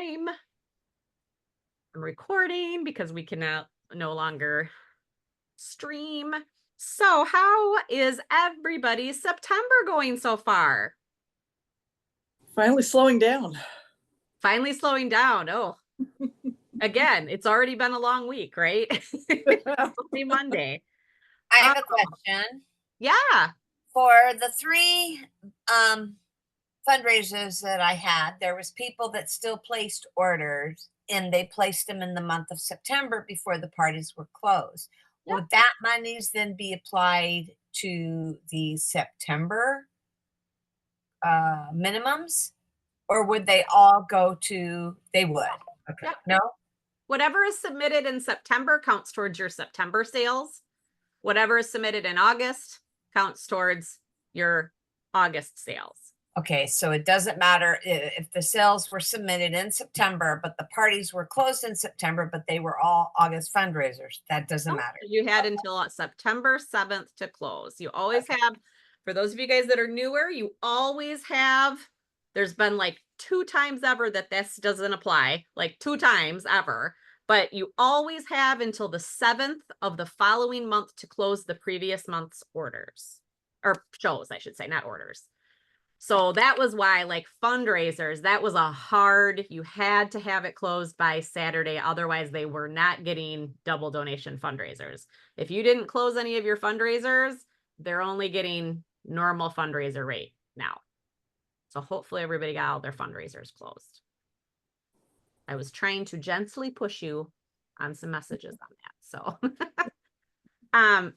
time. I'm recording because we cannot no longer stream. So, how is everybody's September going so far? Finally slowing down. Finally slowing down. Oh, again, it's already been a long week, right? It's only Monday. I Uh, have a question. yeah. For the three fundraisers that I had, there was people that still placed orders and they placed them in the month of September before the parties were closed. Yep. Would that monies then be applied to the September minimums, or would they all go to, they would? Okay. Yep. No? Whatever is submitted in September counts towards your September sales. Whatever is submitted in August counts towards your August sales. Okay, so it doesn't matter if the sales were submitted in September, but the parties were closed in September, but they were all August fundraisers. That doesn't matter. You had until September 7th to close. You always have, for those of you guys that are newer, you always have, there's been like 2 times ever that this doesn't apply, like 2 times ever, but you always have until the 7th of the following month to close the previous month's orders, or shows, I should say, not orders. So that was why, like, fundraisers, that was a hard, you had to have it closed by Saturday. Otherwise, they were not getting double donation fundraisers. If you didn't close any of your fundraisers, they're only getting normal fundraiser rate now. So hopefully everybody got all their fundraisers closed. I was trying to gently push you on some messages on that. So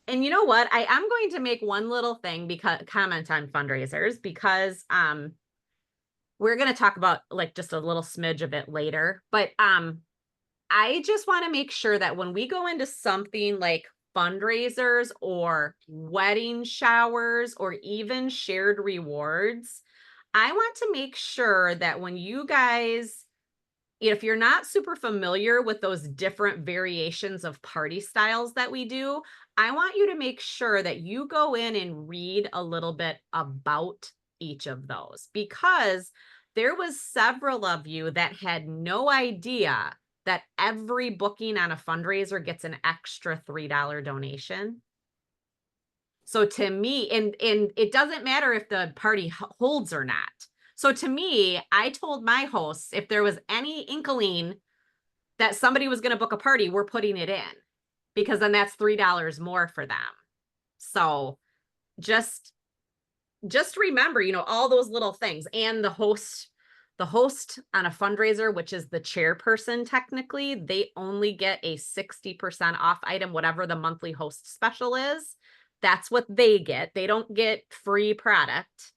and you know what? I am going to make one little thing because comment on fundraisers because we're going to talk about like just a little smidge of it later. But I just want to make sure that when we go into something like fundraisers or wedding showers or even shared rewards, I want to make sure that when you guys, if you're not super familiar with those different variations of party styles that we do, I want you to make sure that you go in and read a little bit about each of those, because there was several of you that had no idea that every booking on a fundraiser gets an extra $3 donation. So to me, and it doesn't matter if the party holds or not. So to me, I told my hosts, if there was any inkling that somebody was going to book a party, we're putting it in, because then that's $3 more for them. So just remember, all those little things. And the host on a fundraiser, which is the chairperson, technically, they only get a 60% off item, whatever the monthly host special is. That's what they get. They don't get free product,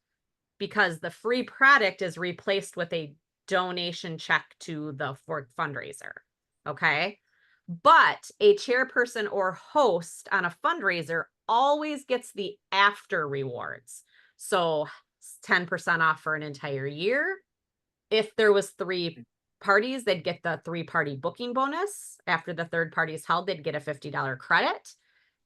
because the free product is replaced with a donation check to the fundraiser. Okay. But a chairperson or host on a fundraiser always gets the after rewards. So 10% off for an entire year. If there was 3 parties, they'd get the 3-party booking bonus. After the 3rd party is held, they'd get a $50 credit.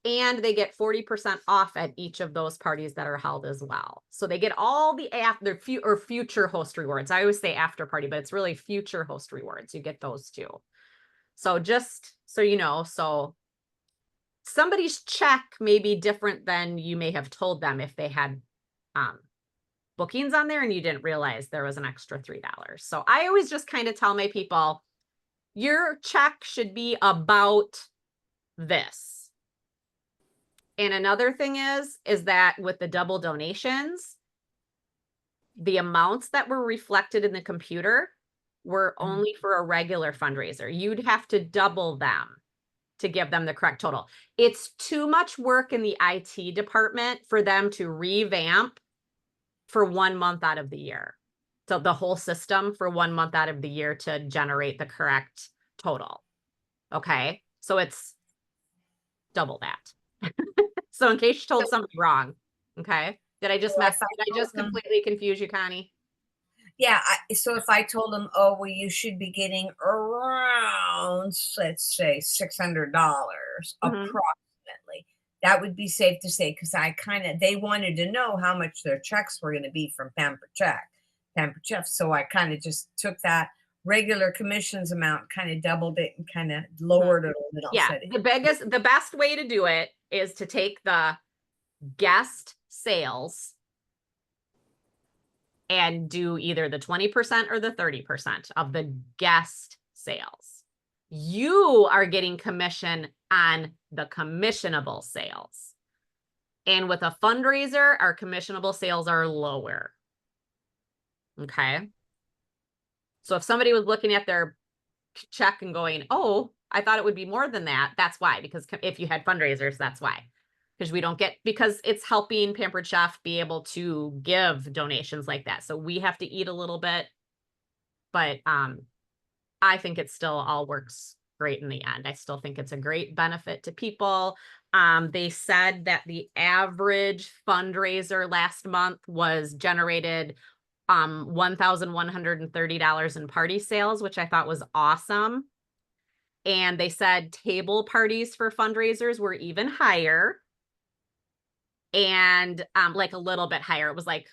And they get 40% off at each of those parties that are held as well. So they get all the after or future host rewards. I always say after party, but it's really future host rewards. You get those too. So just so you know, so somebody's check may be different than you may have told them if they had bookings on there and you didn't realize there was an extra $3. So I always just kind of tell my people, your check should be about this. And another thing is that with the double donations, the amounts that were reflected in the computer were only for a regular fundraiser. You'd have to double them to give them the correct total. It's too much work in the IT department for them to revamp for 1 month out of the year. So the whole system for 1 month out of the year to generate the correct total. Okay. So it's double that. So in case you told somebody wrong, okay? Did I just completely confuse you, Connie? Yeah. So if I told them, oh, well, you should be getting around, let's say, $600 approximately, that would be safe to say, because they wanted to know how much their checks were going to be from Pamper Check. So I kind of just took that regular commissions amount, kind of doubled it and kind of lowered it a little. Yeah, said, the best way to do it is to take the guest sales and do either the 20% or the 30% of the guest sales. You are getting commission on the commissionable sales. And with a fundraiser, our commissionable sales are lower. Okay. So if somebody was looking at their check and going, oh, I thought it would be more than that, that's why. Because if you had fundraisers, that's why. Because we don't get, because it's helping Pampered Chef be able to give donations like that. So we have to eat a little bit, but I think it still all works great in the end. I still think it's a great benefit to people. They said that the average fundraiser last month was generated $1,130 in party sales, which I thought was awesome. And they said table parties for fundraisers were even higher. And like a little bit higher. It was like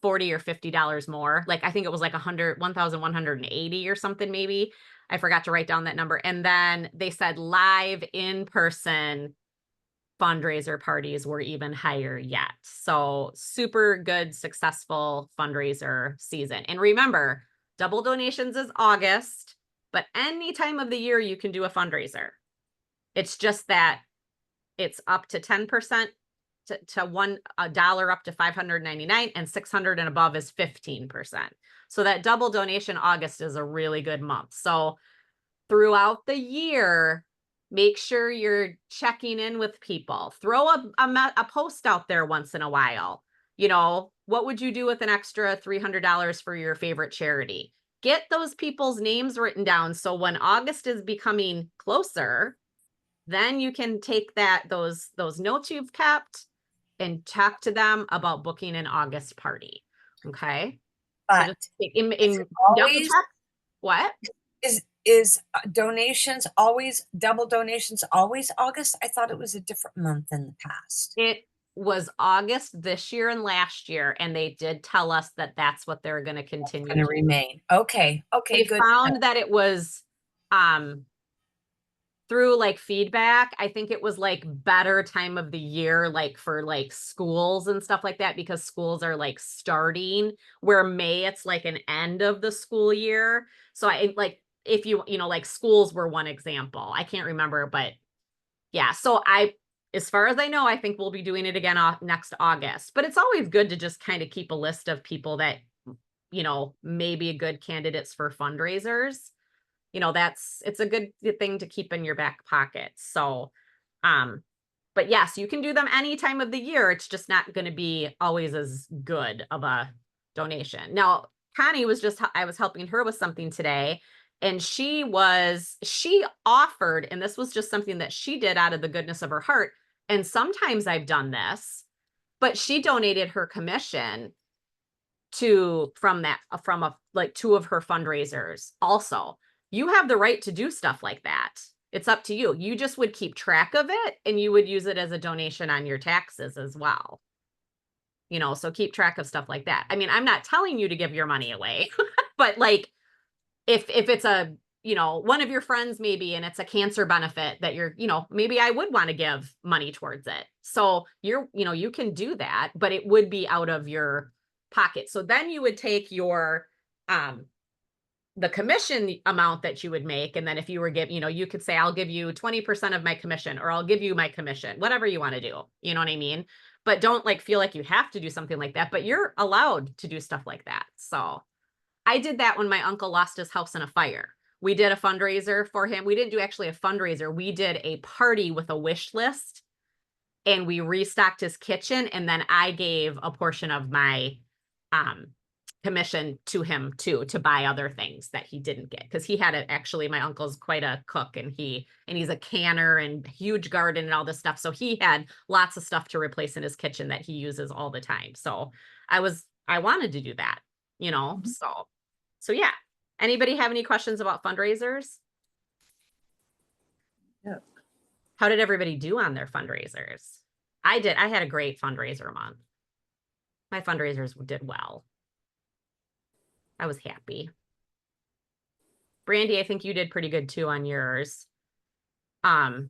$40 or $50 more. Like I think it was like 1,180 or something maybe. I forgot to write down that number. And then they said live in-person fundraiser parties were even higher yet. So super good, successful fundraiser season. And remember, double donations is August, but any time of the year you can do a fundraiser. It's just that it's up to 10% to $1 up to $599, and 600 and above is 15%. So that double donation August is a really good month. So throughout the year, make sure you're checking in with people. Throw a post out there once in a while. You know, what would you do with an extra $300 for your favorite charity? Get those people's names written down. So when August is becoming closer, then you can take those notes you've kept and talk to them about booking an August party. Okay. So but just in double always, check. What? is donations always, double donations always August? I thought it was a different month in the past. It was August this year and last year, and they did tell us that that's what they're going to continue Going to to remain. Okay. Okay. They Good. found that it was through like feedback, I think it was like better time of the year, like for like schools and stuff like that, because schools are like starting, where May, it's like an end of the school year. So I like, if you know, like schools were one example. I can't remember, but yeah. So as far as I know, I think we'll be doing it again next August, but it's always good to just kind of keep a list of people that, you know, may be good candidates for fundraisers. You know, it's a good thing to keep in your back pocket. So, but yes, you can do them any time of the year. It's just not going to be always as good of a donation. Now, Connie I was helping her with something today, and she offered, and this was just something that she did out of the goodness of her heart. And sometimes I've done this, but she donated her commission from like two of her fundraisers also. You have the right to do stuff like that. It's up to you. You just would keep track of it, and you would use it as a donation on your taxes as well. You know, so keep track of stuff like that. I mean, I'm not telling you to give your money away, but like if it's a, you know, one of your friends maybe, and it's a cancer benefit that you're, you know, maybe I would want to give money towards it. So you know, you can do that, but it would be out of your pocket. So then you would take your the commission amount that you would make, and then if you were you know, you could say, I'll give you 20% of my commission, or I'll give you my commission, whatever you want to do. You know what I mean? But don't like feel like you have to do something like that, but you're allowed to do stuff like that. So I did that when my uncle lost his house in a fire. We did a fundraiser for him. We didn't do actually a fundraiser. We did a party with a wish list, and we restocked his kitchen. And then I gave a portion of my commission to him too, to buy other things that he didn't get. Cause he had actually, my uncle's quite a cook, and he's a canner and huge garden and all this stuff. So he had lots of stuff to replace in his kitchen that he uses all the time. So I wanted to do that, you know, so yeah. Anybody have any questions about fundraisers? Yeah. How did everybody do on their fundraisers? I had a great fundraiser month. My fundraisers did well. I was happy. Brandy, I think you did pretty good too on yours. Did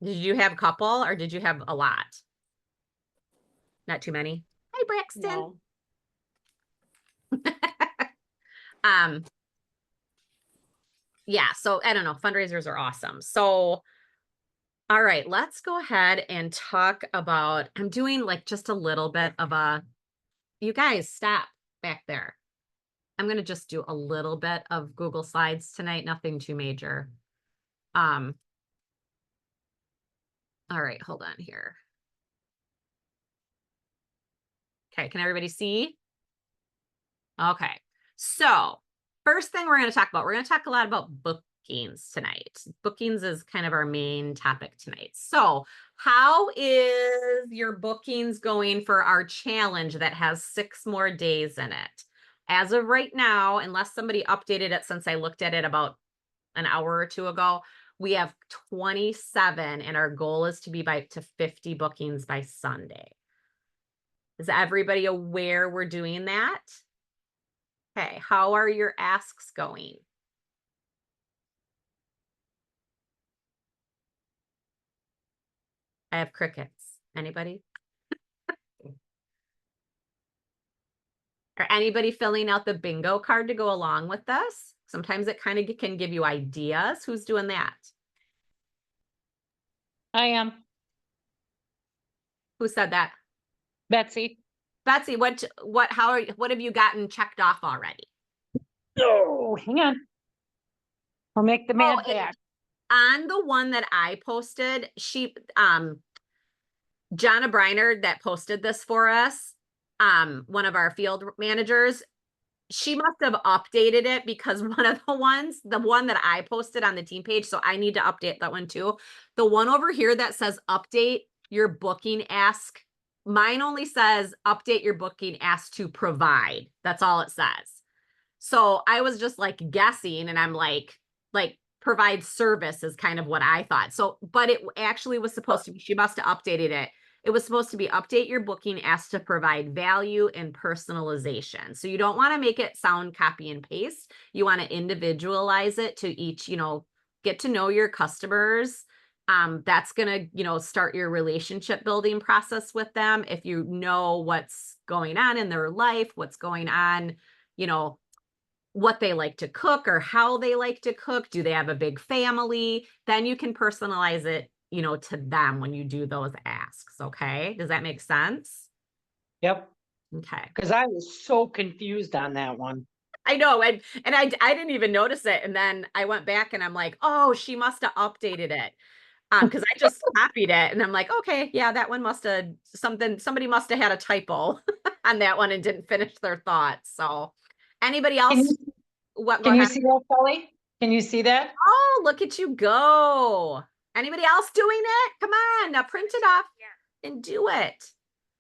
you have a couple or did you have a lot? Not too many. Hi, Braxton. No. Yeah, so I don't know, fundraisers are awesome. So all right, let's go ahead and talk about, I'm doing like just a little bit of a, you guys stop back there. I'm going to just do a little bit of Google Slides tonight, nothing too major. All right, hold on here. Okay, can everybody see? Okay, so first thing we're going to talk about, we're going to talk a lot about bookings tonight. Bookings is kind of our main topic tonight. So how is your bookings going for our challenge that has 6 more days in it? As of right now, unless somebody updated it since I looked at it about an hour or two ago, we have 27 and our goal is to be to 50 bookings by Sunday. Is everybody aware we're doing that? Okay, how are your asks going? I have crickets. Anybody? Or anybody filling out the bingo card to go along with this? Sometimes it kind of can give you ideas. Who's doing that? I am Who said that? Betsy. Betsy, what have you gotten checked off already? Oh, hang on. I'll make the mad and dash. On the one that I posted, Jonna Briner that posted this for us, one of our field managers, she must have updated it because one of the one that I posted on the team page, so I need to update that one too. The one over here that says update your booking ask, mine only says update your booking ask to provide. That's all it says. So I was just like guessing and I'm like provide service is kind of what I thought. So, but it actually was supposed to be, she must have updated it. It was supposed to be update your booking ask to provide value and personalization. So you don't want to make it sound copy and paste. You want to individualize it to each, get to know your customers. That's going to, start your relationship building process with them. If you know what's going on in their life, what's going on, what they like to cook or how they like to cook. Do they have a big family? Then you can personalize it, to them when you do those asks. Okay. Does that make sense? Yep. Okay. Because I was so confused on that one. I know. And I didn't even notice it. And then I went back and I'm like, oh, she must have updated it. Because I just copied it and I'm like, okay, yeah, that one must have somebody must have had a typo on that one and didn't finish their thoughts. So anybody else? Can you see that, Kelly? Can you see that? Oh, look at you go. Anybody else doing it? Come on, now print it off and do it.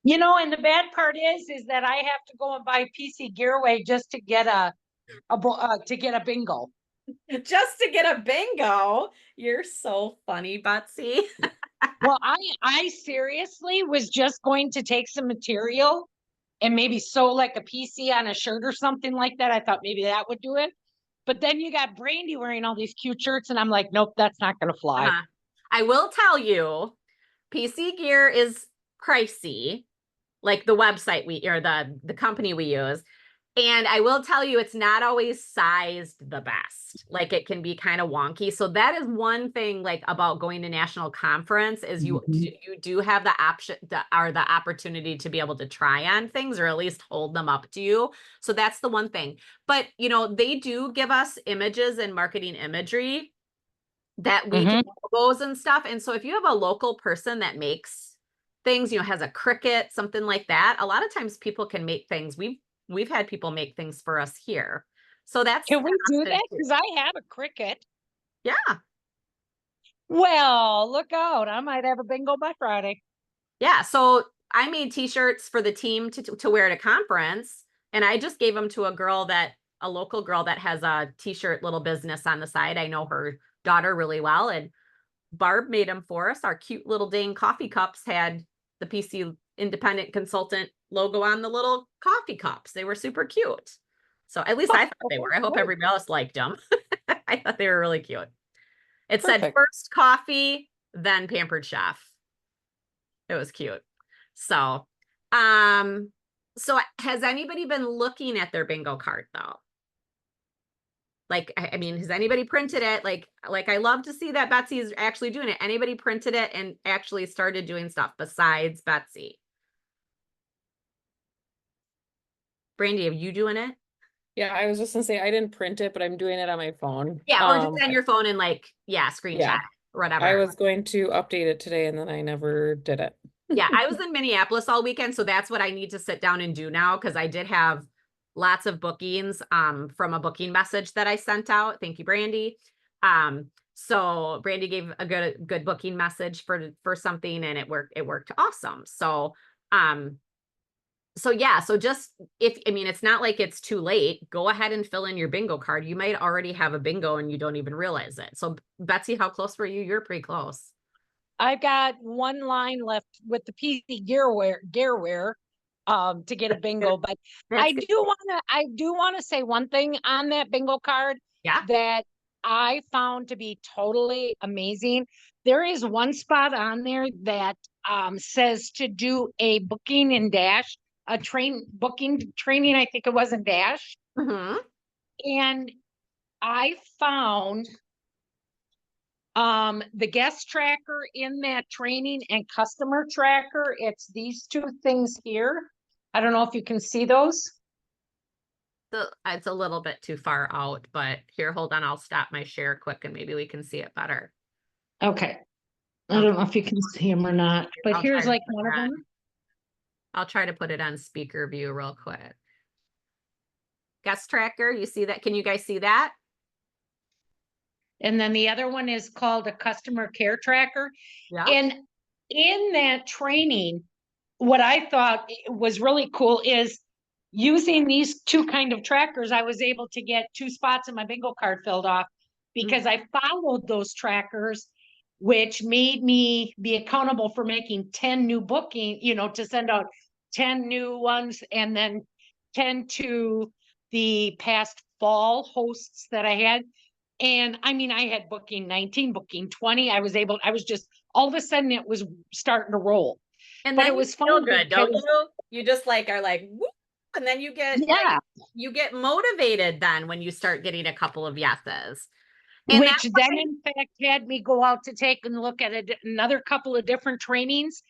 And the bad part is that I have to go and buy PC Gearway just to get a bingo. Just to get a bingo. You're so funny, Betsy. Well, I seriously was just going to take some material and maybe sew like a PC on a shirt or something like that. I thought maybe that would do it. But then you got Brandy wearing all these cute shirts and I'm like, nope, that's not going to fly. I will tell you, PC Gear is pricey, like the website or the company we use. And I will tell you, it's not always sized the best. Like it can be kind of wonky. So that is one thing like about going to national conference is you do have the option the opportunity to be able to try on things or at least hold them up to you. So that's the one thing. But they do give us images and marketing imagery that we do logos and stuff. And so if you have a local person that makes things, has a Cricut, something like that, a lot of times people can make things. We've had people make things for us here. So that's Can we do that? Because I have a Cricut. Yeah. Well, look out. I might have a bingo by Friday. Yeah. So I made t-shirts for the team to wear at a conference. And I just gave them to a local girl that has a t-shirt little business on the side. I know her daughter really well. And Barb made them for us. Our cute little dang coffee cups had the PC Independent Consultant logo on the little coffee cups. They were super cute. So at least I thought they were. I hope everybody else liked them. I thought they were really cute. It said Perfect. first coffee, then Pampered Chef. It was cute. So, so has anybody been looking at their bingo card though? Like, I mean, has anybody printed it? Like I love to see that Betsy is actually doing it. Anybody printed it and actually started doing stuff besides Betsy? Brandy, are you doing it? Yeah, I was just gonna say I didn't print it, but I'm doing it on my phone. Yeah, or just on your phone and like, yeah, screenshot yeah. it or whatever. I was going to update it today and then I never did it. Yeah, I was in Minneapolis all weekend, so that's what I need to sit down and do now because I did have lots of bookings from a booking message that I sent out. Thank you, Brandy. So Brandy gave a good booking message for something and it worked awesome. So so yeah, so just I mean, it's not like it's too late. Go ahead and fill in your bingo card. You might already have a bingo and you don't even realize it. So Betsy, how close were you? You're pretty close. I've got one line left with the PC gearware to get a bingo, but That's I good. do want to say one thing on that bingo card Yeah. that I found to be totally amazing. There is one spot on there that says to do a booking in Dash, a booking training, I think it was in Dash. Mm-hmm. And I found the guest tracker in that training and customer tracker. It's these two things here. I don't know if you can see those. It's a little bit too far out, but here, hold on. I'll stop my share quick and maybe we can see it better. Okay. I don't know if you can see them or not, but I'll here's try to like put one it of on- them. I'll try to put it on speaker view real quick. Guest tracker, you see that? Can you guys see that? And then the other one is called a customer care tracker. Yeah. And in that training, what I thought was really cool is using these two kind of trackers, I was able to get 2 spots in my bingo card filled off because I followed those trackers, which made me be accountable for making 10 new booking, to send out 10 new ones and then 10 to the past fall hosts that I had. And I mean, I had booking 19, booking 20. I was just all of a sudden it was starting to roll. And But then it was you feel fun good, don't because- you? You just are like, whoop, and then you get Yeah. you get motivated then when you start getting a couple of yeses. And Which then in fact had me go out to take and look at another couple of different trainings.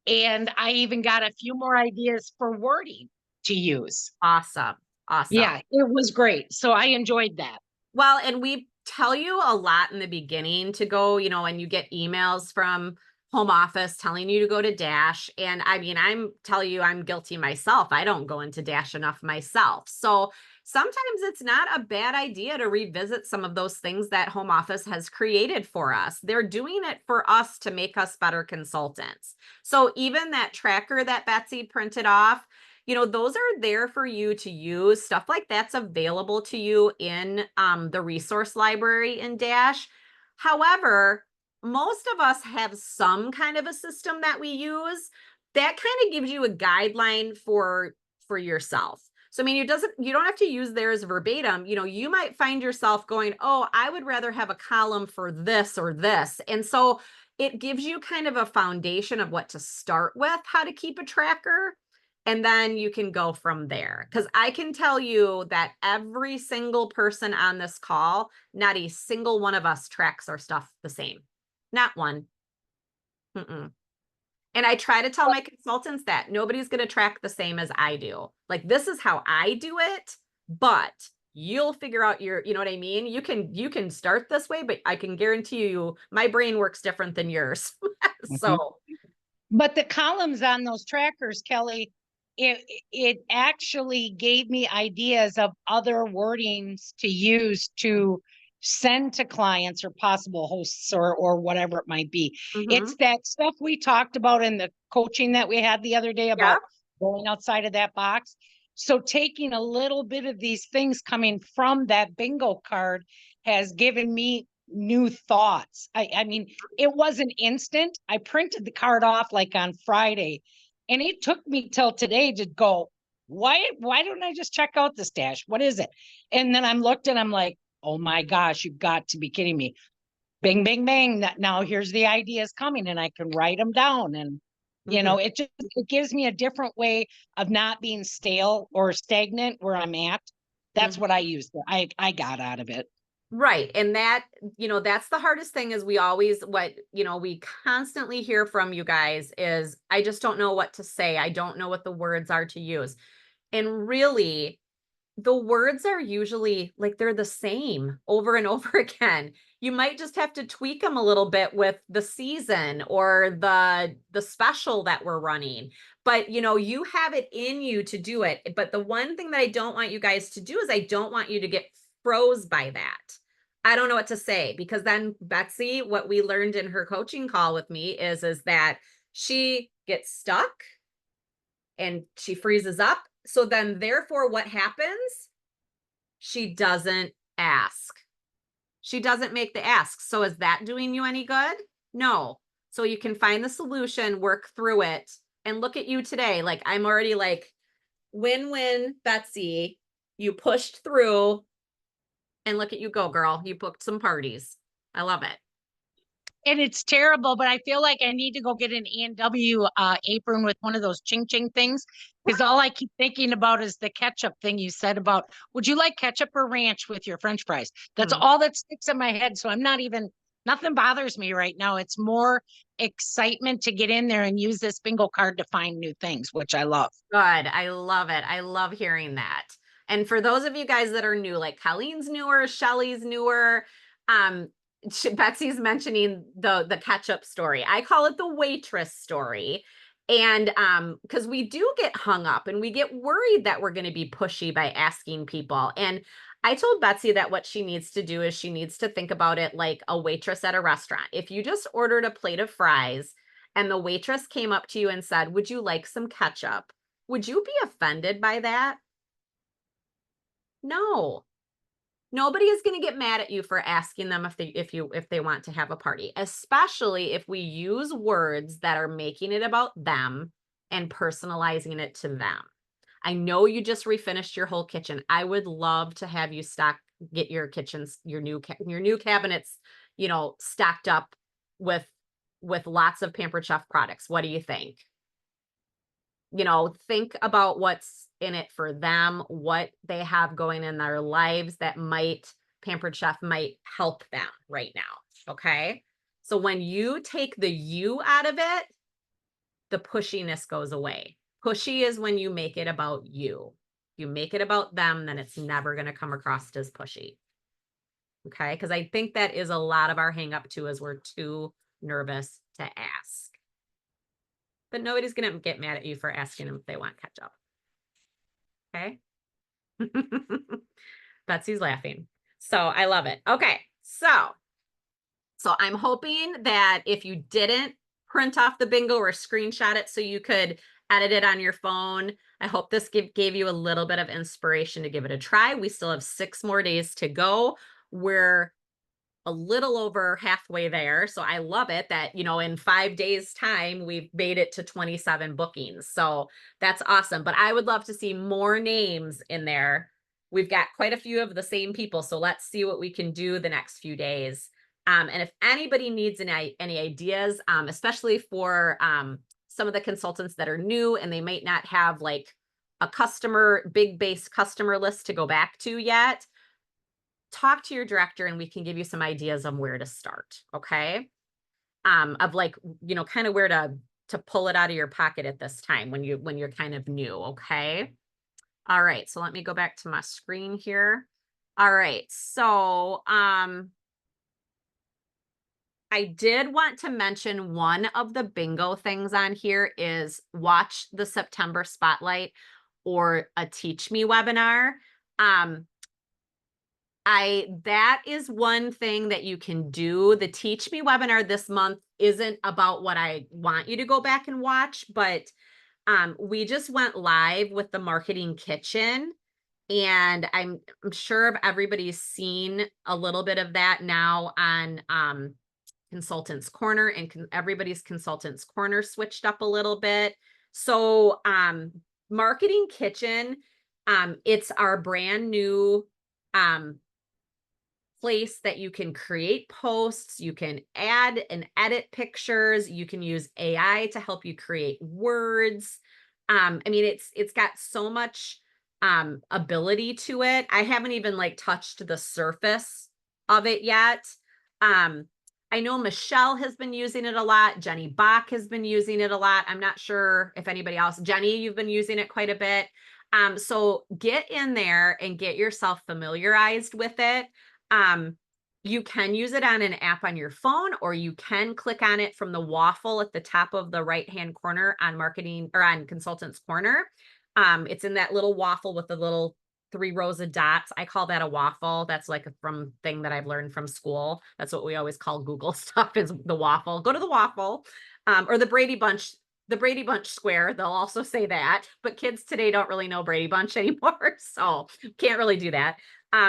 And I even got a few more ideas for wording to use. awesome. Awesome. Yeah, it was great. So I enjoyed that. Well, and we tell you a lot in the beginning to go, and you get emails from home office telling you to go to Dash. And I mean, I'm guilty myself. I don't go into Dash enough myself. So sometimes it's not a bad idea to revisit some of those things that home office has created for us. They're doing it for us to make us better consultants. So even that tracker that Betsy printed off, those are there for you to use. Stuff like that's available to you in the resource library in Dash. However, most of us have some kind of a system that we use that kind of gives you a guideline for yourself. So, I mean, you don't have to use theirs verbatim. You might find yourself going, oh, I would rather have a column for this or this. And so it gives you kind of a foundation of what to start with, how to keep a tracker. And then you can go from there. Because I can tell you that every single person on this call, not a single one of us tracks our stuff the same. Not one. Mm-mm. And I try to tell my consultants that nobody's going to track the same as I do. Like, this is how I do it, but you'll figure out you know what I mean? You can start this way, but I can guarantee you my brain works different than yours. So. But the columns on those trackers, Kelly, it actually gave me ideas of other wordings to use to send to clients or possible hosts or whatever it might be. It's that stuff we talked about in the coaching that we had the other day about going outside of that box. So taking a little bit of these things coming from that bingo card has given me new thoughts. I mean, it wasn't instant. I printed the card off like on Friday, and it took me till today to go, why don't I just check out this Dash? What is it? And then I'm looked and I'm like, oh my gosh, you've got to be kidding me. Bing, bing, bing. Now here's the ideas coming and I can write them down. And, you know, it gives me a different way of not being stale or stagnant where I'm at. That's what I used. I got out of it. Right. And that, you know, that's the hardest thing is we constantly hear from you guys is, I just don't know what to say. I don't know what the words are to use. And really, the words are usually like they're the same over and over again. You might just have to tweak them a little bit with the season or the special that we're running. But you know, you have it in you to do it. But the one thing that I don't want you guys to do is I don't want you to get froze by that. I don't know what to say, because then Betsy, what we learned in her coaching call with me is that she gets stuck and she freezes up. So then therefore what happens? She doesn't ask. She doesn't make the ask. So is that doing you any good? No. So you can find the solution, work through it, and look at you today. Like I'm already like, win-win, Betsy. You pushed through, and look at you go, girl. You booked some parties. I love it. And it's terrible, but I feel like I need to go get an A&W apron with one of those ching ching things, because all I keep thinking about is the ketchup thing you said about, would you like ketchup or ranch with your French fries? That's all that sticks in my head. So I'm not even, nothing bothers me right now. It's more excitement to get in there and use this bingo card to find new things, which I love. Good. I love it. I love hearing that. And for those of you guys that are new, like Colleen's newer, Shelly's newer, Betsy's mentioning the ketchup story. I call it the waitress story. And because we do get hung up and we get worried that we're going to be pushy by asking people. And I told Betsy that what she needs to do is she needs to think about it like a waitress at a restaurant. If you just ordered a plate of fries and the waitress came up to you and said, "Would you like some ketchup?" Would you be offended by that? No. Nobody is going to get mad at you for asking them if they want to have a party, especially if we use words that are making it about them and personalizing it to them. I know you just refinished your whole kitchen. I would love to have you get your kitchens, your new cabinets, you know, stacked up with lots of Pampered Chef products. What do you think? You know, think about what's in it for them, what they have going in their lives that Pampered Chef might help them right now. Okay. So when you take the you out of it, the pushiness goes away. Pushy is when you make it about you. If you make it about them, then it's never going to come across as pushy. Okay. Because I think that is a lot of our hang up too, is we're too nervous to ask. But nobody's going to get mad at you for asking them if they want ketchup. Okay. Betsy's laughing. So I love it. Okay. So I'm hoping that if you didn't print off the bingo or screenshot it so you could edit it on your phone, I hope this gave you a little bit of inspiration to give it a try. We still have 6 more days to go. We're a little over halfway there. So I love it that, you know, in 5 days time, we've made it to 27 bookings. So that's awesome. But I would love to see more names in there. We've got quite a few of the same people. So let's see what we can do the next few days. And if anybody needs any ideas, especially for some of the consultants that are new and they might not have like a big base customer list to go back to yet, talk to your director and we can give you some ideas on where to start. Okay. Of like, you know, kind of where to pull it out of your pocket at this time when you're kind of new. Okay. All right. So let me go back to my screen here. All right. So, I did want to mention one of the bingo things on here is watch the September Spotlight or a Teach Me webinar. That is one thing that you can do. The Teach Me webinar this month isn't about what I want you to go back and watch, but we just went live with the Marketing Kitchen, and I'm sure everybody's seen a little bit of that now on Consultants Corner, and everybody's Consultants Corner switched up a little bit. So Marketing Kitchen, it's our brand new place that you can create posts, you can add and edit pictures, you can use AI to help you create words. I mean, it's got so much ability to it. I haven't even like touched the surface of it yet. I know Michelle has been using it a lot. Jenny Bach has been using it a lot. I'm not sure if anybody else, Jenny, you've been using it quite a bit. So get in there and get yourself familiarized with it. You can use it on an app on your phone, or you can click on it from the waffle at the top of the right-hand corner on marketing or on Consultants Corner. It's in that little waffle with the little 3 rows of dots. I call that a waffle. That's like a thing that I've learned from school. That's what we always call Google stuff, is the waffle. Go to the waffle, or the Brady Bunch square. They'll also say that, but kids today don't really know Brady Bunch anymore. So can't really do that.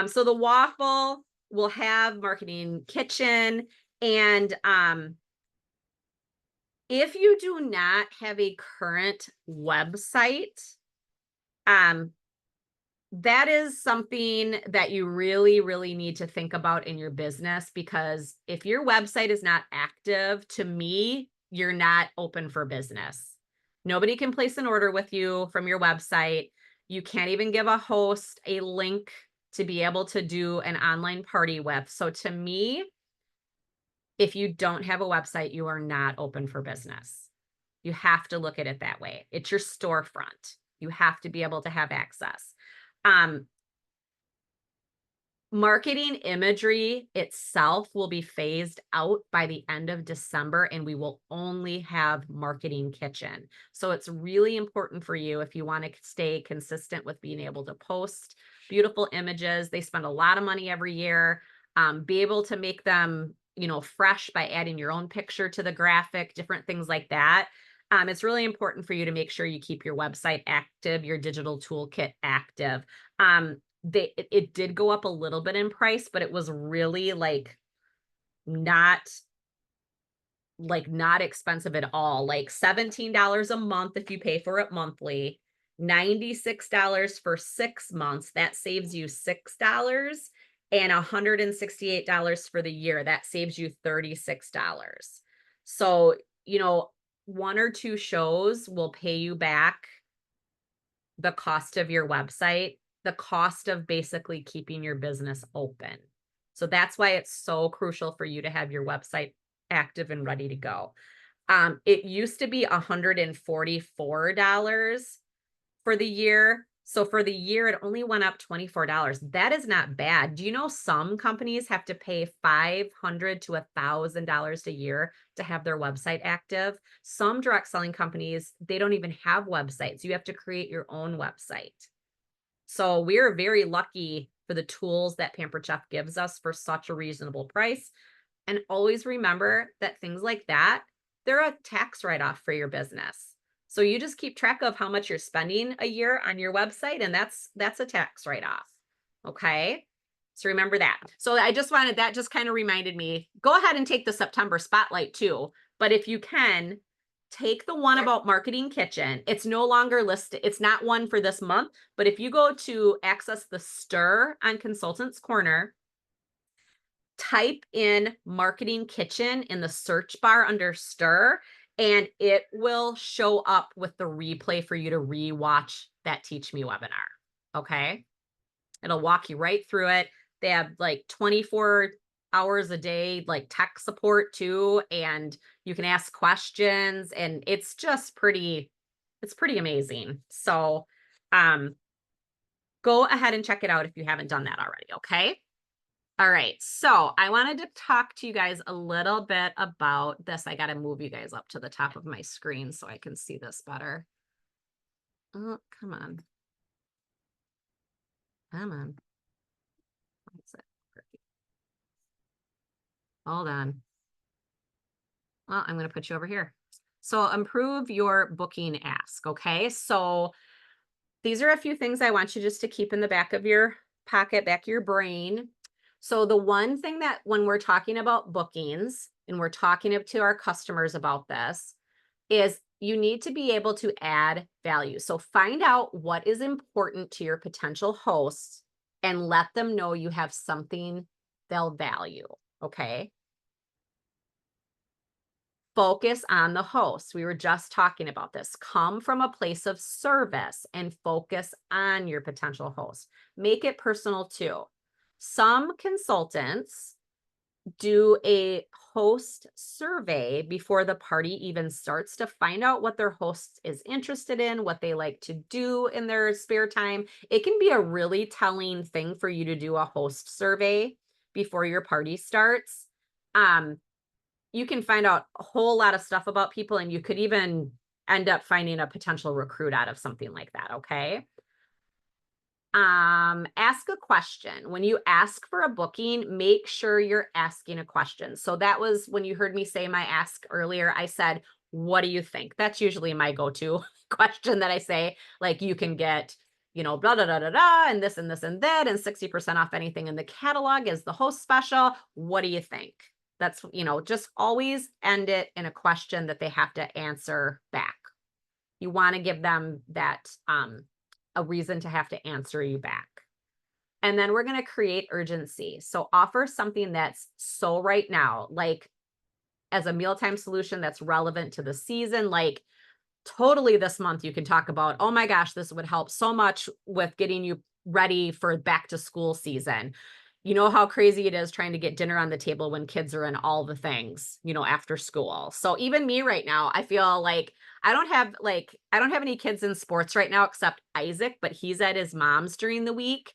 So the waffle will have Marketing Kitchen, and if you do not have a current website, that is something that you really, really need to think about in your business, because if your website is not active, to me, you're not open for business. Nobody can place an order with you from your website. You can't even give a host a link to be able to do an online party with. So to me, if you don't have a website, you are not open for business. You have to look at it that way. It's your storefront. You have to be able to have access. Marketing imagery itself will be phased out by the end of December, and we will only have Marketing Kitchen. So it's really important for you, if you want to stay consistent with being able to post beautiful images. They spend a lot of money every year. Be able to make them, fresh by adding your own picture to the graphic, different things like that. It's really important for you to make sure you keep your website active, your digital toolkit active. It did go up a little bit in price, but it was really not expensive at all. Like $17 a month if you pay for it monthly, $96 for 6 months. That saves you $6, and $168 for the year. That saves you $36. So, 1 or 2 shows will pay you back the cost of your website, the cost of basically keeping your business open. So that's why it's so crucial for you to have your website active and ready to go. It used to be $144 for the year. So for the year, it only went up $24. That is not bad. Do you know some companies have to pay $500 to $1,000 a year to have their website active? Some direct selling companies, they don't even have websites. You have to create your own website. So we're very lucky for the tools that Pampered Chef gives us for such a reasonable price. And always remember that things like that, they're a tax write-off for your business. So you just keep track of how much you're spending a year on your website, and that's a tax write-off. Okay. So remember that. So that just kind of reminded me, go ahead and take the September spotlight too. But if you can, take the one about Marketing Kitchen. It's no longer listed. It's not one for this month, but if you go to access the Stir on Consultants Corner, type in Marketing Kitchen in the search bar under Stir, and it will show up with the replay for you to rewatch that Teach Me webinar. Okay. It'll walk you right through it. They have like 24 hours a day, like tech support too. And you can ask questions, and it's pretty amazing. So, go ahead and check it out if you haven't done that already. Okay. All right, so I wanted to talk to you guys a little bit about this. I got to move you guys up to the top of my screen so I can see this better. Oh, come on. Come on. What's it? Hold on. Well, I'm going to put you over here. So improve your booking ask, okay? So these are a few things I want you just to keep in the back of your pocket, back of your brain. So the one thing that when we're talking about bookings and we're talking to our customers about this is you need to be able to add value. So find out what is important to your potential hosts and let them know you have something they'll value. Okay. Focus on the host. We were just talking about this. Come from a place of service and focus on your potential host. Make it personal too. Some consultants do a host survey before the party even starts to find out what their host is interested in, what they like to do in their spare time. It can be a really telling thing for you to do a host survey before your party starts. You can find out a whole lot of stuff about people, and you could even end up finding a potential recruit out of something like that. Okay. Ask a question. When you ask for a booking, make sure you're asking a question. So that was when you heard me say my ask earlier, I said, what do you think? That's usually my go-to question that I say, like, you can get, blah, blah, blah, blah, blah, and this and this and that, and 60% off anything in the catalog is the host special. What do you think? That's, just always end it in a question that they have to answer back. You want to give them that, a reason to have to answer you back. And then we're going to create urgency. So offer something that's so right now, like as a mealtime solution that's relevant to the season, like totally this month you can talk about, oh my gosh, this would help so much with getting you ready for back to school season. You know how crazy it is trying to get dinner on the table when kids are in all the things, after school. So even me right now, I feel like I don't have any kids in sports right now except Isaac, but he's at his mom's during the week.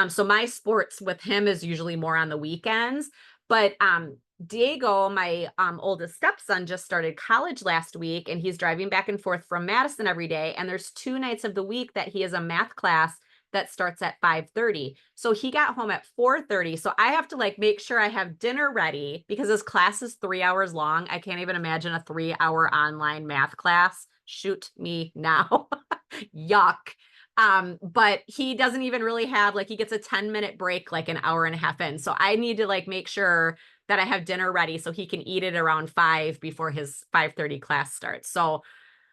So my sports with him is usually more on the weekends. But Diego, my oldest stepson, just started college last week, and he's driving back and forth from Madison every day. And there's 2 nights of the week that he has a math class that starts at 5:30. So he got home at 4:30. So I have to make sure I have dinner ready because his class is 3 hours long. I can't even imagine a 3-hour online math class. Shoot me now. Yuck. But he doesn't even really have, he gets a 10-minute break, an hour and a half in. So I need to make sure that I have dinner ready so he can eat it around 5 before his 5:30 class starts. So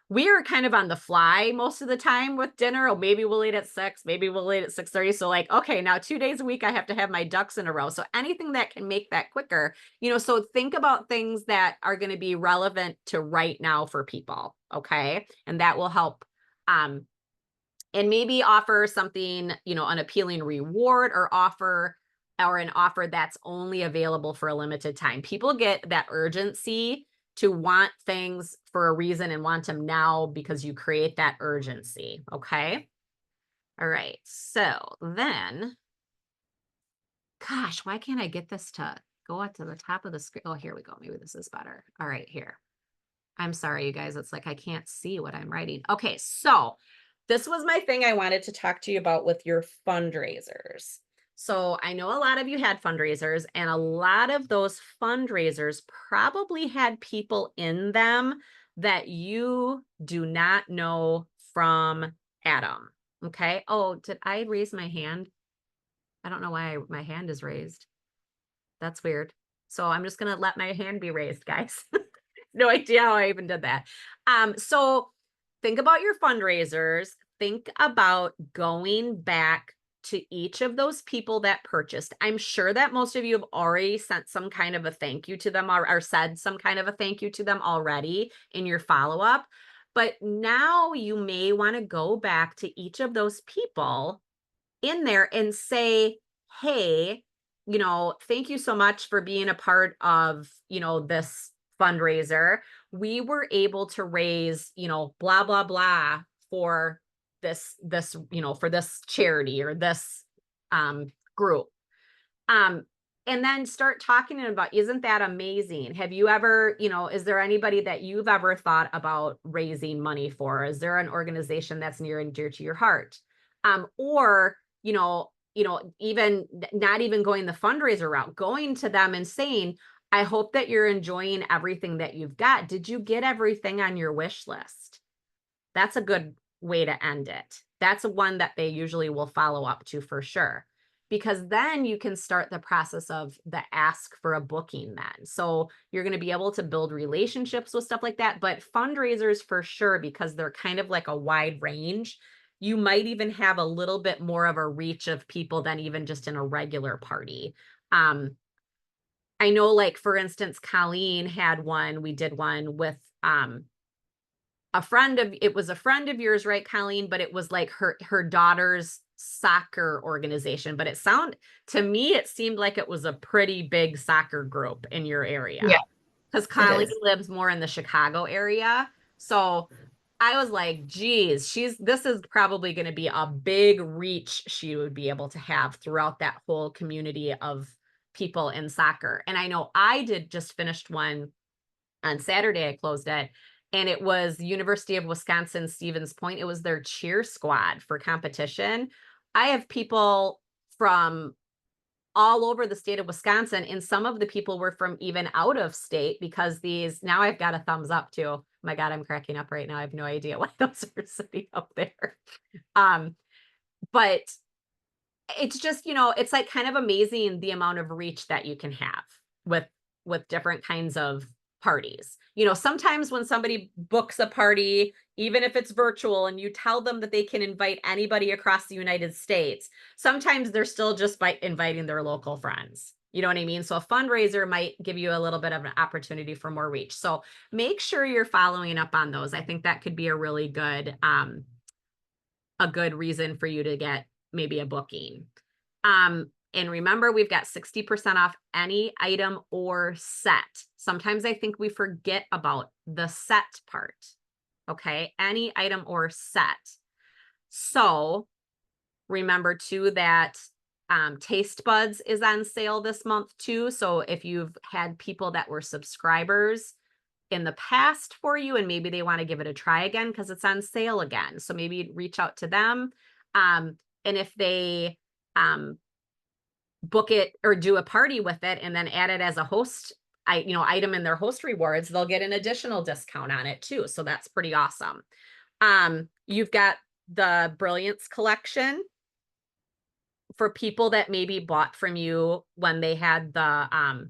we are kind of on the fly most of the time with dinner. Or maybe we'll eat at 6, maybe we'll eat at 6:30. So okay, now 2 days a week, I have to have my ducks in a row. So anything that can make that quicker, so think about things that are going to be relevant to right now for people. Okay. And that will help, and maybe offer something, an appealing reward or an offer that's only available for a limited time. People get that urgency to want things for a reason and want them now because you create that urgency. Okay. All right. So then, gosh, why can't I get this to go up to the top of the screen? Oh, here we go. Maybe this is better. All right, here. I'm sorry, you guys. It's I can't see what I'm writing. Okay. So this was my thing I wanted to talk to you about with your fundraisers. So I know a lot of you had fundraisers, and a lot of those fundraisers probably had people in them that you do not know from Adam. Okay. Oh, did I raise my hand? I don't know why my hand is raised. That's weird. So I'm just going to let my hand be raised, guys. No idea how I even did that. So think about your fundraisers. Think about going back to each of those people that purchased. I'm sure that most of you have already sent some kind of a thank you to them or said some kind of a thank you to them already in your follow-up. But now you may want to go back to each of those people in there and say, hey, thank you so much for being a part of, this fundraiser. We were able to raise, blah, blah, blah for this, for this charity or this group. And then start talking about, isn't that amazing? Have you ever, is there anybody that you've ever thought about raising money for? Is there an organization that's near and dear to your heart? Or, even not even going the fundraiser route, going to them and saying, I hope that you're enjoying everything that you've got. Did you get everything on your wish list? That's a good way to end it. That's one that they usually will follow up to for sure, because then you can start the process of the ask for a booking then. So you're going to be able to build relationships with stuff like that, but fundraisers for sure, because they're kind of like a wide range. You might even have a little bit more of a reach of people than even just in a regular party. I know, like, for instance, Colleen had one, we did one with, it was a friend of yours, right, Colleen? But it was like her daughter's soccer organization. But to me, it seemed like it was a pretty big soccer group in your area. Yeah, Because Colleen is. lives more in the Chicago area. So I was like, geez, this is probably going to be a big reach she would be able to have throughout that whole community of people in soccer. And I know I just finished one on Saturday. I closed it, and it was University of Wisconsin Stevens Point. It was their cheer squad for competition. I have people from all over the state of Wisconsin, and some of the people were from even out of state, because now I've got a thumbs up too. Oh my God, I'm cracking up right now. I have no idea why those are sitting up there. But it's just, it's like kind of amazing the amount of reach that you can have with different kinds of parties. Sometimes when somebody books a party, even if it's virtual, and you tell them that they can invite anybody across the United States, sometimes they're still just by inviting their local friends. You know what I mean? So a fundraiser might give you a little bit of an opportunity for more reach. So make sure you're following up on those. I think that could be a really good, a good reason for you to get maybe a booking. And remember, we've got 60% off any item or set. Sometimes I think we forget about the set part. Okay, any item or set. So remember too that Taste Buds is on sale this month too. So if you've had people that were subscribers in the past for you, and maybe they want to give it a try again because it's on sale again, so maybe reach out to them. And if they book it or do a party with it and then add it as a host item in their host rewards, they'll get an additional discount on it too. So that's pretty awesome. You've got the Brilliance collection for people that maybe bought from you when they had the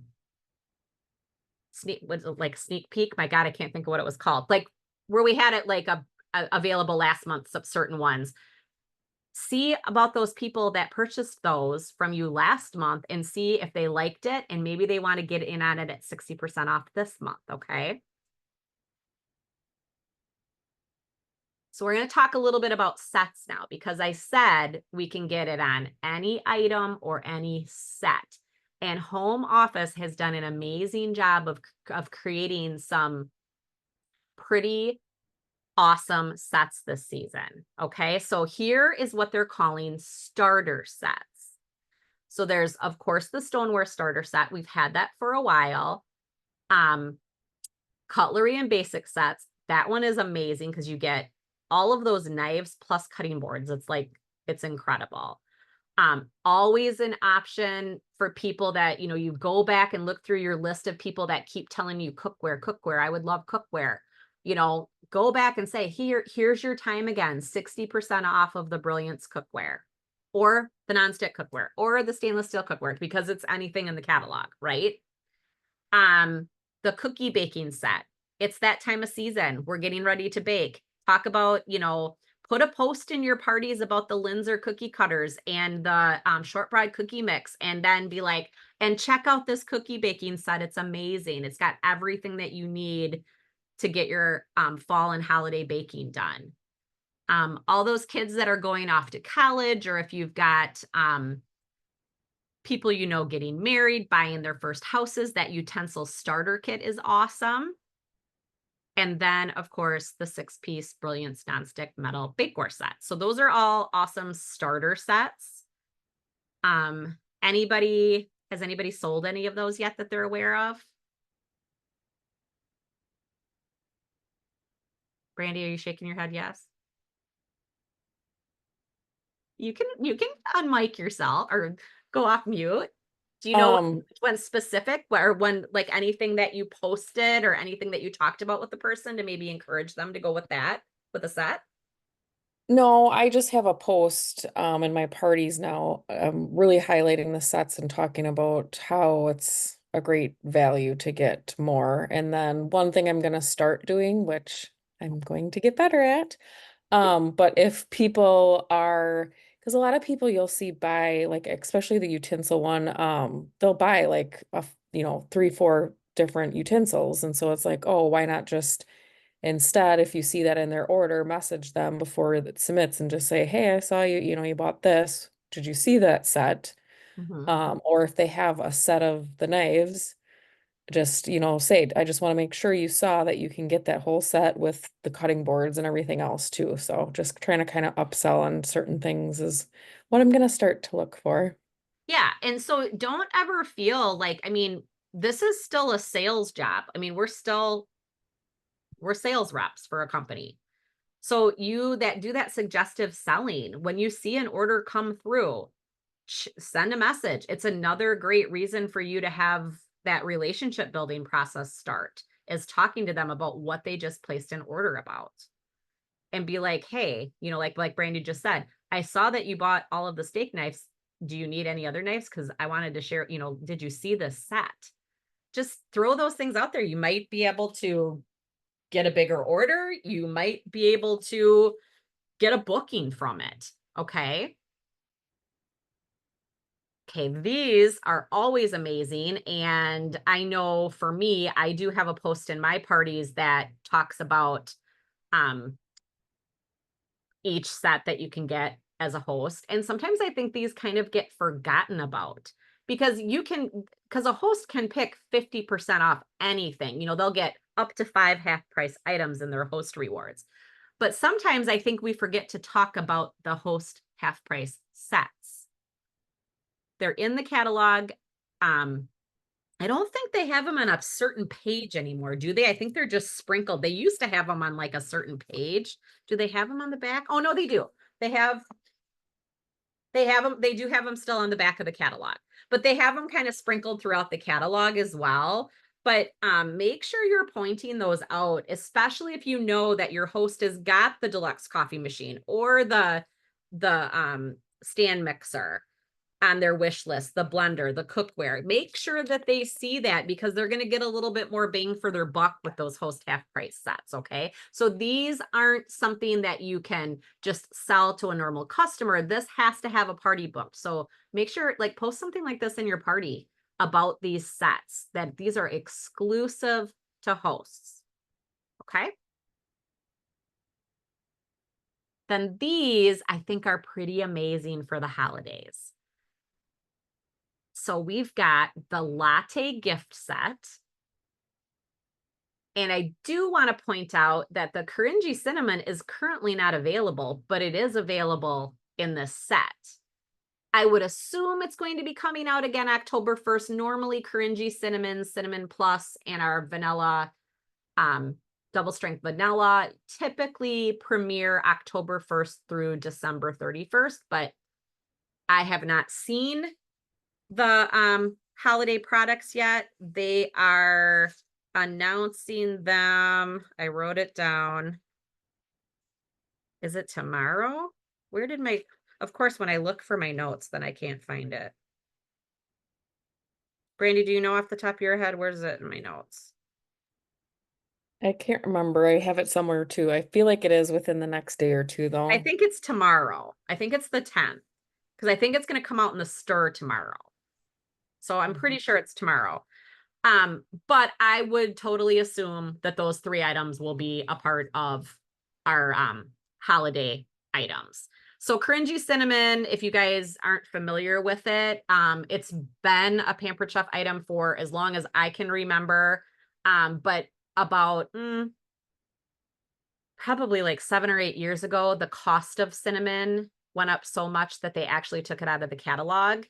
sneak peek. My God, I can't think of what it was called. Like where we had it like available last month, some certain ones. See about those people that purchased those from you last month and see if they liked it, and maybe they want to get in on it at 60% off this month. Okay. So we're going to talk a little bit about sets now, because I said we can get it on any item or any set. And Home Office has done an amazing job of creating some pretty awesome sets this season. Okay, so here is what they're calling starter sets. So there's, of course, the stoneware starter set. We've had that for a while. Cutlery and basic sets. That one is amazing because you get all of those knives plus cutting boards. It's incredible. Always an option for people that, you go back and look through your list of people that keep telling you cookware. I would love cookware. Go back and say, here's your time again, 60% off of the Brilliance cookware, or the nonstick cookware, or the stainless steel cookware, because it's anything in the catalog, right? The cookie baking set. It's that time of season. We're getting ready to bake. Talk about, put a post in your parties about the Linzer cookie cutters and the shortbread cookie mix, and then be like, and check out this cookie baking set. It's amazing. It's got everything that you need to get your fall and holiday baking done. All those kids that are going off to college, or if you've got people getting married, buying their first houses, that utensil starter kit is awesome. And then, of course, the 6-piece Brilliance nonstick metal bakeware set. So those are all awesome starter sets. Has anybody sold any of those yet that they're aware of? Brandy, are you shaking your head? Yes. You can unmic yourself or go off mute. Do you know when specific, or when, like, anything that you posted or anything that you talked about with the person to maybe encourage them to go with a set? No, I just have a post in my parties now, really highlighting the sets and talking about how it's a great value to get more. And then one thing I'm going to start doing, which I'm going to get better at, but if people are, because a lot of people you'll see buy, like, especially the utensil one, they'll buy like 3, 4 different utensils. And so it's like, oh, why not just instead, if you see that in their order, message them before it submits and just say, hey, I saw you, you bought this. Did you see that set? Or if they have a set of the knives, just, say, I just want to make sure you saw that you can get that whole set with the cutting boards and everything else too. So just trying to kind of upsell on certain things is what I'm going to start to look for. Yeah. And so don't ever feel like, I mean, this is still a sales job. I mean, we're sales reps for a company. So you that do that suggestive selling, when you see an order come through, send a message. It's another great reason for you to have that relationship building process start, is talking to them about what they just placed an order about. And be like, hey, like Brandy just said, I saw that you bought all of the steak knives. Do you need any other knives? Because I wanted to share, did you see this set? Just throw those things out there. You might be able to get a bigger order. You might be able to get a booking from it. Okay. Okay, these are always amazing. And I know for me, I do have a post in my parties that talks about each set that you can get as a host. And sometimes I think these kind of get forgotten about, because a host can pick 50% off anything. They'll get up to 5 half price items in their host rewards. But sometimes I think we forget to talk about the host half price sets. They're in the catalog. I don't think they have them on a certain page anymore, do they? I think they're just sprinkled. They used to have them on like a certain page. Do they have them on the back? Oh, no, they do. They have them. They do have them still on the back of the catalog, but they have them kind of sprinkled throughout the catalog as well. But make sure you're pointing those out, especially if you know that your host has got the deluxe coffee machine or the stand mixer on their wish list, the blender, the cookware. Make sure that they see that, because they're going to get a little bit more bang for their buck with those host half price sets. Okay. So these aren't something that you can just sell to a normal customer. This has to have a party booked. So make sure, like, post something like this in your party about these sets, that these are exclusive to hosts. Okay. Then these, I think, are pretty amazing for the holidays. So we've got the latte gift set. And I do want to point out that the Korinji cinnamon is currently not available, but it is available in this set. I would assume it's going to be coming out again October 1st. Normally Korinji cinnamon, cinnamon plus, and our vanilla, double strength vanilla typically premiere October 1st through December 31st, but I have not seen the holiday products yet. They are announcing them. I wrote it down. Is it tomorrow? Where did of course, when I look for my notes, then I can't find it. Brandy, do you know off the top of your head? Where's it in my notes? I can't remember. I have it somewhere too. I feel like it is within the next day or two, though. I think it's tomorrow. I think it's the 10th, because I think it's going to come out in the store tomorrow. So I'm pretty sure it's tomorrow. But I would totally assume that those 3 items will be a part of our holiday items. So Korinji cinnamon, if you guys aren't familiar with it, it's been a Pampered Chef item for as long as I can remember. But about probably like 7 or 8 years ago, the cost of cinnamon went up so much that they actually took it out of the catalog.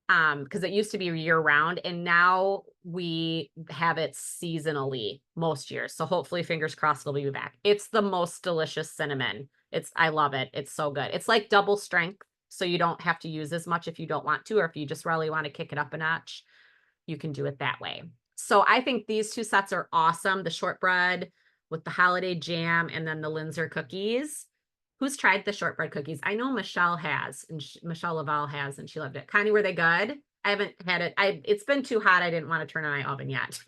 Because it used to be year round, and now we have it seasonally most years. So hopefully, fingers crossed, it'll be back. It's the most delicious cinnamon. I love it. It's so good. It's like double strength, so you don't have to use as much if you don't want to, or if you just really want to kick it up a notch, you can do it that way. So I think these 2 sets are awesome. The shortbread with the holiday jam, and then the Linzer cookies. Who's tried the shortbread cookies? I know Michelle has, and Michelle Laval has, and she loved it. Connie, were they good? I haven't had it. It's been too hot. I didn't want to turn on my oven yet.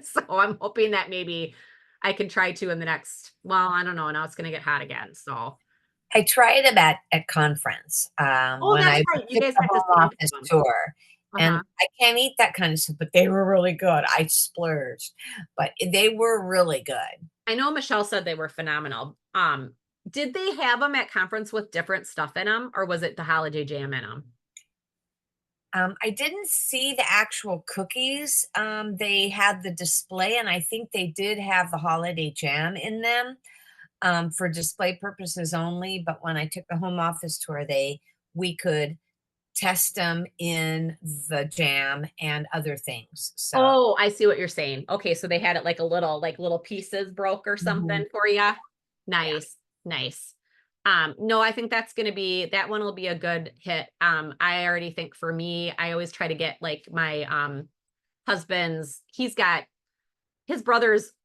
So I'm hoping that maybe I can try to in the next, well, I don't know. Now it's going to get hot again. So I tried them at conference oh, when that's I right. You took guys the had to home sample office them. tour. And Uh-huh. I can't eat that kind of stuff, but they were really good. I splurged, but they were really good. I know Michelle said they were phenomenal. Did they have them at conference with different stuff in them, or was it the holiday jam in them? I didn't see the actual cookies. They had the display, and I think they did have the holiday jam in them for display purposes only. But when I took the home office tour, we could test them in the jam and other things. So Oh, I see what you're saying. Okay, so they had it like little pieces broke or something for you. Nice, nice. No, I think that one will be a good hit. I already think for me, I always try to get like my husband's,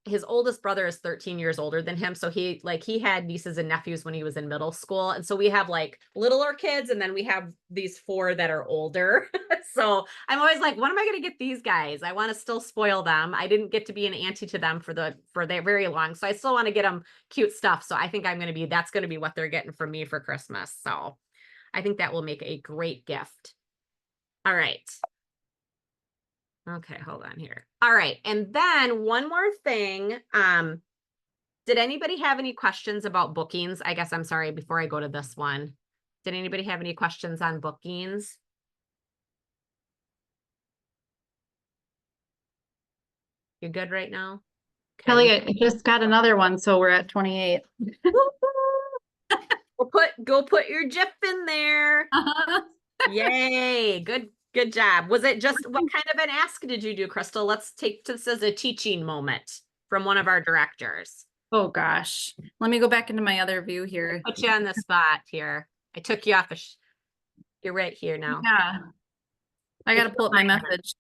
his oldest brother is 13 years older than him. So he had nieces and nephews when he was in middle school. And so we have like littler kids, and then we have these 4 that are older. So I'm always like, when am I going to get these guys? I want to still spoil them. I didn't get to be an auntie to them for their very long. So I still want to get them cute stuff. So I think that's going to be what they're getting from me for Christmas. So I think that will make a great gift. All right. Okay, hold on here. All right. And then one more thing. Did anybody have any questions about bookings? I guess I'm sorry, before I go to this one. Did anybody have any questions on bookings? You're good right now? Kelly, I just got another one, so we're at 28. Go put your GIF in there. Yay. Good job. Was it just, what kind of an ask did you do, Crystal? Let's take this as a teaching moment from one of our directors. Oh gosh, let me go back into my other view here. Put you on the spot here. I took you off. You're right here now. Yeah, I got to pull up my message.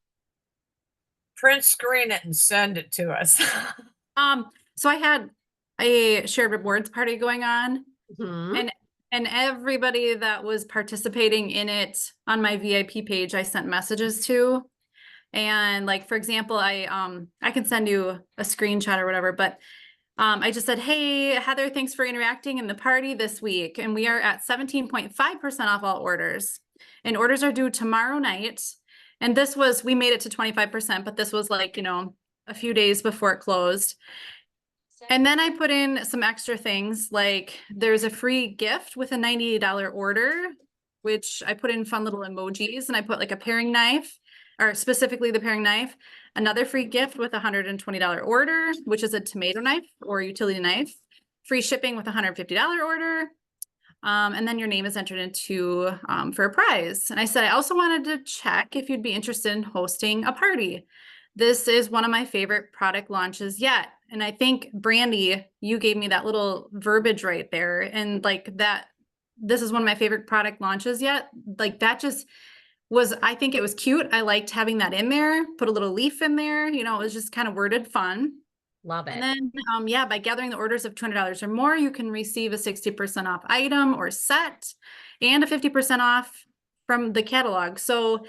print screen it and send it to us. So I had a shared rewards party going on, Mhm. and everybody that was participating in it on my VIP page, I sent messages to. And like, for example, I can send you a screenshot or whatever, but I just said, hey, Heather, thanks for interacting in the party this week. And we are at 17.5% off all orders. And orders are due tomorrow night. And we made it to 25%, but this was like, a few days before it closed. And then I put in some extra things, like there's a free gift with a $98 order, which I put in fun little emojis, and I put like a paring knife, or specifically the paring knife, another free gift with a $120 order, which is a tomato knife or utility knife, free shipping with a $150 order. And then your name is entered into for a prize. And I said, I also wanted to check if you'd be interested in hosting a party. This is one of my favorite product launches yet. And I think Brandy, you gave me that little verbiage right there. And like that, this is one of my favorite product launches yet. Like that just was, I think it was cute. I liked having that in there, put a little leaf in there, it was just kind of worded fun. Love it. And then, by gathering the orders of $200 or more, you can receive a 60% off item or set and a 50% off from the catalog. So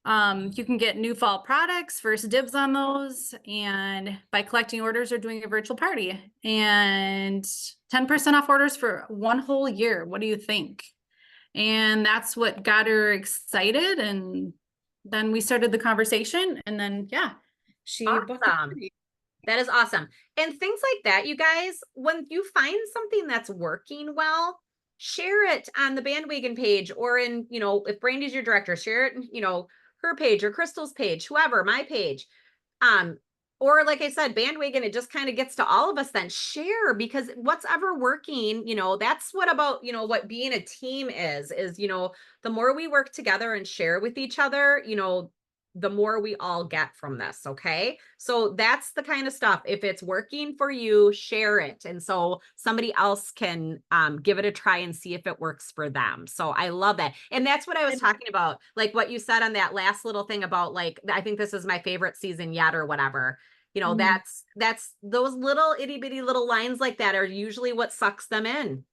you can get new fall products, first dibs on those, and by collecting orders or doing a virtual party, and 10% off orders for one whole year. What do you think? And that's what got her excited. And then we started the conversation, and then, she booked the Awesome. party. That is awesome. And things like that, you guys, when you find something that's working well, share it on the Bandwagon page, or in, if Brandy's your director, share it in, her page or Crystal's page, whoever, my page. Or like I said, Bandwagon, it just kind of gets to all of us then. Share, because what's ever working, that's what being a team is, the more we work together and share with each other, the more we all get from this. Okay. So that's the kind of stuff. If it's working for you, share it. And so somebody else can give it a try and see if it works for them. So I love that. And that's what I was talking about. Like what you said on that last little thing about, like, I think this is my favorite season yet or whatever. That's those little itty bitty little lines like that are usually what sucks them in.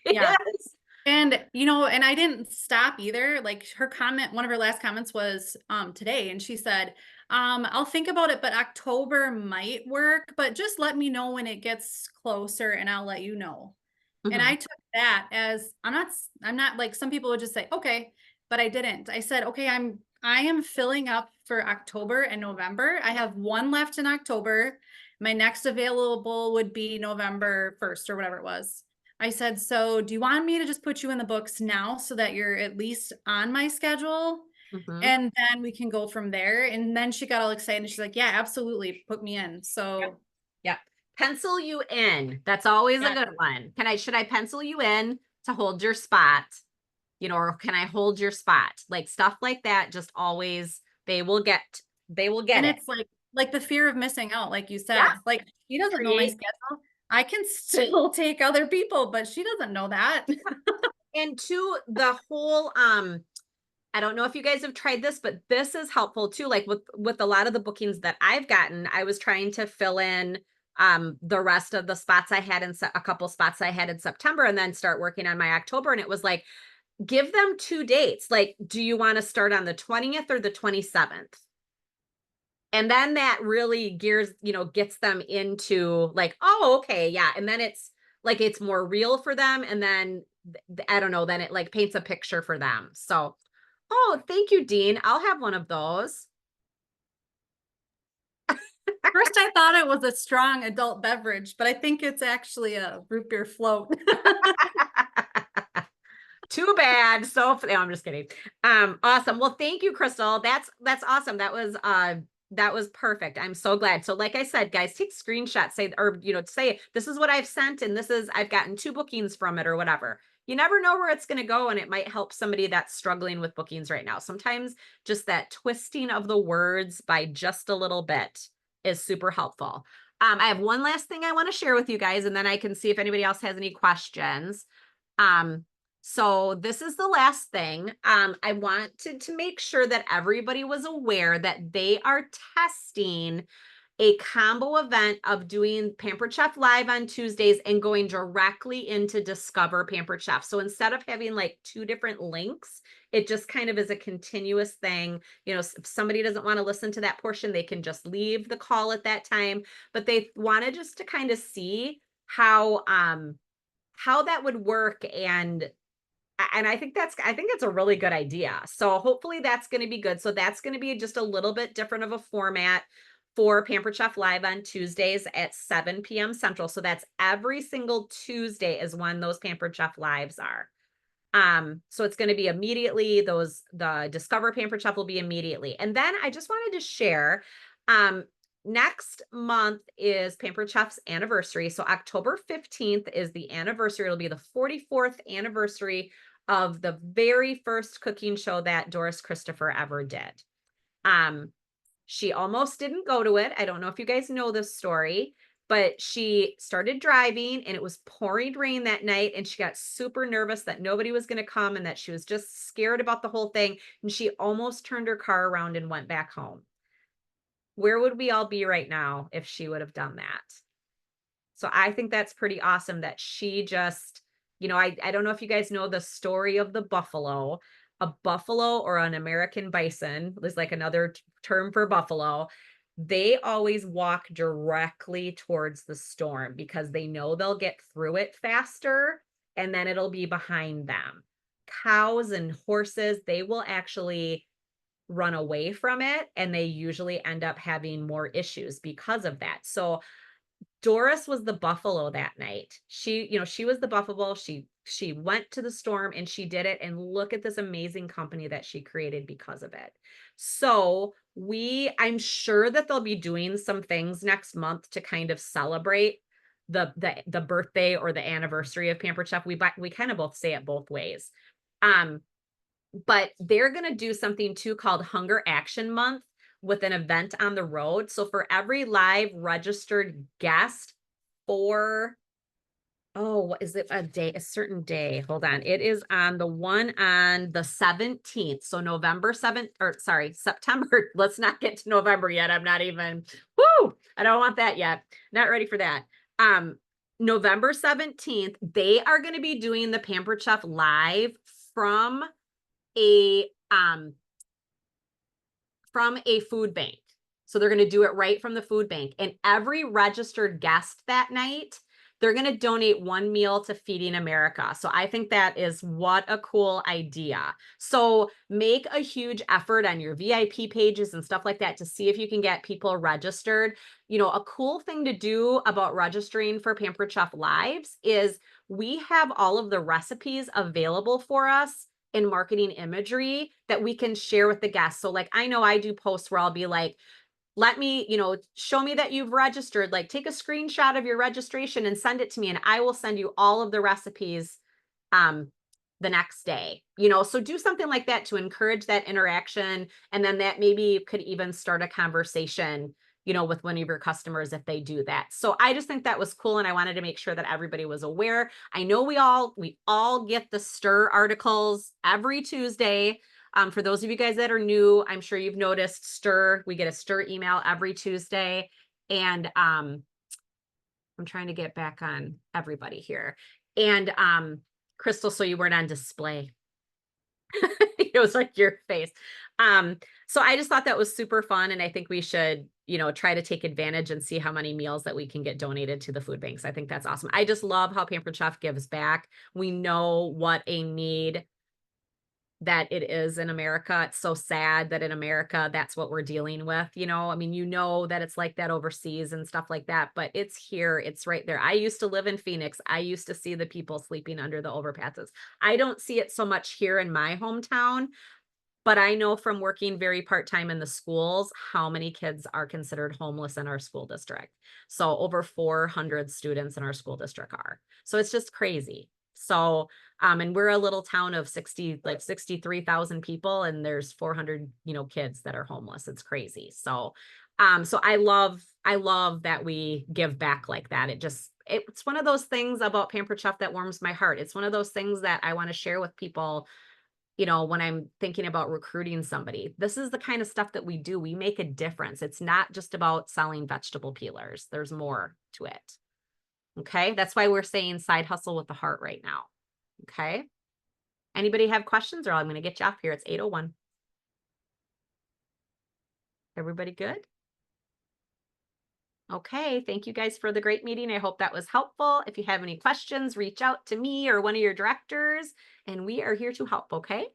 Yeah. Yes. And, and I didn't stop either. Like her comment, one of her last comments was today, and she said, I'll think about it, but October might work, but just let me know when it gets closer and I'll let you know. And I took that as, I'm not like some people would just say, okay, but I didn't. I said, okay, I am filling up for October and November. I have one left in October. My next available would be November 1st or whatever it was. I said, so do you want me to just put you in the books now so that you're at least on my schedule? Mhm. And then we can go from there. And then she got all excited. She's like, yeah, absolutely. Put me in. So Yep. Pencil you in. That's always Yeah. a good one. Should I pencil you in to hold your spot? You know, or can I hold your spot? Like stuff like that, just always, they will get and it. it's like the fear of missing out, like you said. Yeah. Like she doesn't know my Create- schedule. I can still take other people, but she doesn't know that. And to the whole, I don't know if you guys have tried this, but this is helpful too. Like with a lot of the bookings that I've gotten, I was trying to fill in the rest of the spots I had in a couple spots I had in September and then start working on my October. And it was like, give them 2 dates. Like, do you want to start on the 20th or the 27th? And then that really gets them into like, oh, okay, yeah. And then it's like, it's more real for them. And then I don't know, then it like paints a picture for them. So, oh, thank you, Dean. I'll have one of those. First, I thought it was a strong adult beverage, but I think it's actually a root beer float. Too bad. So no, I'm just kidding. Awesome. Well, thank you, Crystal. That's awesome. That was perfect. I'm so glad. So like I said, guys, take screenshots, say this is what I've sent and I've gotten 2 bookings from it or whatever. You never know where it's going to go and it might help somebody that's struggling with bookings right now. Sometimes just that twisting of the words by just a little bit is super helpful. I have one last thing I want to share with you guys and then I can see if anybody else has any questions. So this is the last thing. I wanted to make sure that everybody was aware that they are testing a combo event of doing Pampered Chef Live on Tuesdays and going directly into Discover Pampered Chef. So instead of having like 2 different links, it just kind of is a continuous thing. You know, if somebody doesn't want to listen to that portion, they can just leave the call at that time. But they wanted just to kind of see how that would work and I think that's a really good idea. So hopefully that's going to be good. So that's going to be just a little bit different of a format for Pampered Chef Live on Tuesdays at 7 p.m. Central. So that's every single Tuesday is when those Pampered Chef Lives are. So it's going to be immediately the Discover Pampered Chef will be immediately. And then I just wanted to share, next month is Pampered Chef's anniversary. So October 15th is the anniversary. It'll be the 44th anniversary of the very first cooking show that Doris Christopher ever did. She almost didn't go to it. I don't know if you guys know this story, but she started driving and it was pouring rain that night and she got super nervous that nobody was going to come and that she was just scared about the whole thing. And she almost turned her car around and went back home. Where would we all be right now if she would have done that? So I think that's pretty awesome that she just, I don't know if you guys know the story of the buffalo. A buffalo or an American bison is like another term for buffalo. They always walk directly towards the storm because they know they'll get through it faster and then it'll be behind them. Cows and horses, they will actually run away from it and they usually end up having more issues because of that. So Doris was the buffalo that night. She was the buffalo. She went to the storm and she did it. And look at this amazing company that she created because of it. So I'm sure that they'll be doing some things next month to kind of celebrate the birthday or the anniversary of Pampered Chef. We kind of both say it both ways. But they're going to do something too called Hunger Action Month with an event on the road. So for every live registered guest what is it? A certain day. Hold on. It is on the one on the 17th. So September. Let's not get to November yet. I'm not even, I don't want that yet. Not ready for that. November 17th, they are going to be doing the Pampered Chef live from a food bank. So they're going to do it right from the food bank. And every registered guest that night they're going to donate 1 meal to Feeding America. So I think that is what a cool idea. So make a huge effort on your VIP pages and stuff like that to see if you can get people registered. You know, a cool thing to do about registering for Pampered Chef Lives is we have all of the recipes available for us in marketing imagery that we can share with the guests. So like, I know I do posts where I'll be like, let me, you know, show me that you've registered, like take a screenshot of your registration and send it to me and I will send you all of the recipes the next day, you know, so do something like that to encourage that interaction. And then that maybe could even start a conversation, you know, with one of your customers if they do that. So I just think that was cool. And I wanted to make sure that everybody was aware. I know we all get the STIR articles every Tuesday. For those of you guys that are new, I'm sure you've noticed STIR. We get a STIR email every Tuesday. And I'm trying to get back on everybody here. And Crystal, so you weren't on display. It was like your face. So I just thought that was super fun. And I think we should, you know, try to take advantage and see how many meals that we can get donated to the food banks. I think that's awesome. I just love how Pampered Chef gives back. We know what a need that it is in America. It's so sad that in America, that's what we're dealing with. You know, I mean, you know that it's like that overseas and stuff like that, but it's here, it's right there. I used to live in Phoenix. I used to see the people sleeping under the overpasses. I don't see it so much here in my hometown, but I know from working very part-time in the schools, how many kids are considered homeless in our school district. So over 400 students in our school district are. So it's just crazy. So, and we're a little town of 63,000 people and there's 400, you know, kids that are homeless. It's crazy. So, so I love that we give back like that. It's one of those things about Pampered Chef that warms my heart. It's one of those things that I want to share with people, you know, when I'm thinking about recruiting somebody. This is the kind of stuff that we do. We make a difference. It's not just about selling vegetable peelers. There's more to it. Okay. That's why we're saying side hustle with the heart right now. Okay. Anybody have questions or I'm going to get you off here. It's 8:01. Everybody good? Okay. Thank you guys for the great meeting. I hope that was helpful. If you have any questions, reach out to me or one of your directors and we are here to help. Okay.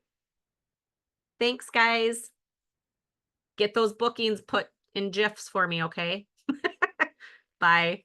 Thanks guys. Get those bookings put in GIFs for me. Okay. Bye.